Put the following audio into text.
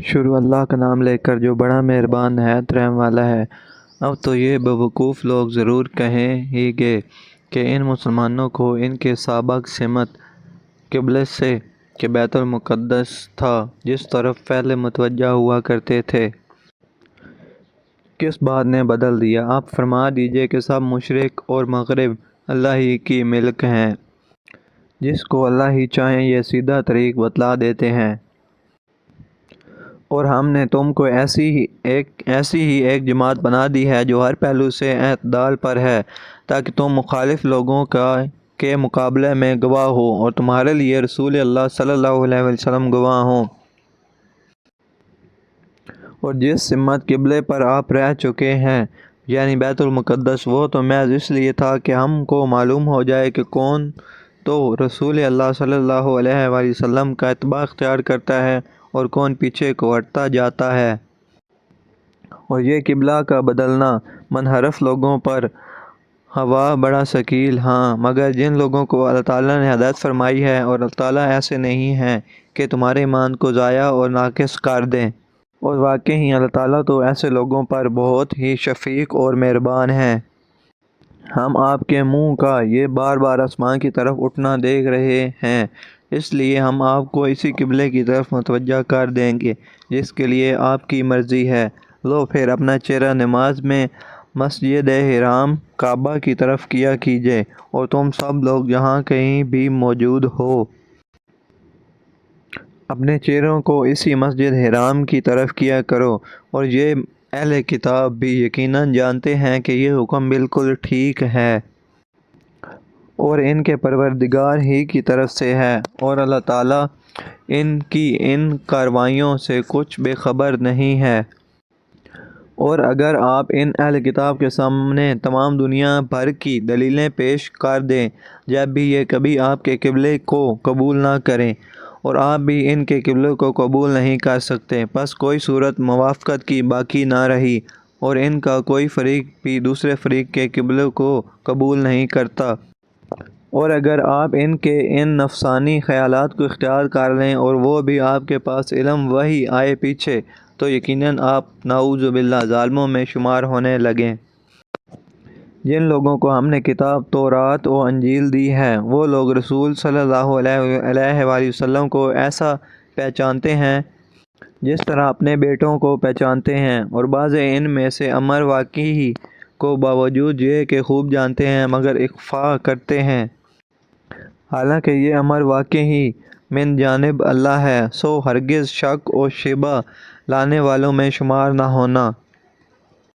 شروع اللہ کا نام لے کر جو بڑا مہربان نہایت رحم والا ہے۔ اب تو یہ بیوقوف لوگ ضرور کہیں ہی گے کہ ان مسلمانوں کو ان کے سابق سمت قبلے سے کہ بیت المقدس تھا جس طرف پہلے متوجہ ہوا کرتے تھے، کس بات نے بدل دیا؟ آپ فرما دیجئے کہ سب مشرق اور مغرب اللہ ہی کی ملک ہیں، جس کو اللہ ہی چاہیں یہ سیدھا طریق بتلا دیتے ہیں، اور ہم نے تم کو ایسی ہی ایک جماعت بنا دی ہے جو ہر پہلو سے اعتدال پر ہے، تاکہ تم مخالف لوگوں کے مقابلے میں گواہ ہو اور تمہارے لیے رسول اللہ صلی اللہ علیہ وسلم گواہ ہوں۔ اور جس سمت قبلے پر آپ رہ چکے ہیں یعنی بیت المقدس، وہ تو محض اس لیے تھا کہ ہم کو معلوم ہو جائے کہ کون تو رسول اللہ صلی اللہ علیہ وآلہ وسلم کا اتباع اختیار کرتا ہے اور کون پیچھے کو ہٹتا جاتا ہے۔ اور یہ قبلہ کا بدلنا منحرف لوگوں پر ہوا بڑا ثقیل، ہاں مگر جن لوگوں کو اللہ تعالیٰ نے ہدایت فرمائی ہے، اور اللہ تعالیٰ ایسے نہیں ہیں کہ تمہارے ایمان کو ضائع اور ناقص کر دیں، اور واقعی اللہ تعالیٰ تو ایسے لوگوں پر بہت ہی شفیق اور مہربان ہیں۔ ہم آپ کے منہ کا یہ بار بار آسمان کی طرف اٹھنا دیکھ رہے ہیں، اس لیے ہم آپ کو اسی قبلے کی طرف متوجہ کر دیں گے جس کے لیے آپ کی مرضی ہے۔ لو پھر اپنا چہرہ نماز میں مسجد حرام کعبہ کی طرف کیا کیجئے، اور تم سب لوگ جہاں کہیں بھی موجود ہو اپنے چہروں کو اسی مسجد حرام کی طرف کیا کرو۔ اور یہ اہل کتاب بھی یقیناً جانتے ہیں کہ یہ حکم بالکل ٹھیک ہے اور ان کے پروردگار ہی کی طرف سے ہے، اور اللہ تعالیٰ ان کی ان کارروائیوں سے کچھ بے خبر نہیں ہے۔ اور اگر آپ ان اہل کتاب کے سامنے تمام دنیا بھر کی دلیلیں پیش کر دیں جب بھی یہ کبھی آپ کے قبلے کو قبول نہ کریں، اور آپ بھی ان کے قبلے کو قبول نہیں کر سکتے، پس کوئی صورت موافقت کی باقی نہ رہی، اور ان کا کوئی فریق بھی دوسرے فریق کے قبلے کو قبول نہیں کرتا۔ اور اگر آپ ان کے ان نفسانی خیالات کو اختیار کر لیں اور وہ بھی آپ کے پاس علم وحی آئے پیچھے، تو یقیناً آپ نعوذ باللہ ظالموں میں شمار ہونے لگیں۔ جن لوگوں کو ہم نے کتاب تورات و انجیل دی ہے، وہ لوگ رسول صلی اللہ علیہ وآلہ وسلم کو ایسا پہچانتے ہیں جس طرح اپنے بیٹوں کو پہچانتے ہیں، اور بعض ان میں سے امر واقعی کو باوجود یہ کہ خوب جانتے ہیں مگر اخفا کرتے ہیں، حالانکہ یہ امر واقعی من جانب اللہ ہے، سو ہرگز شک و شبہ لانے والوں میں شمار نہ ہونا۔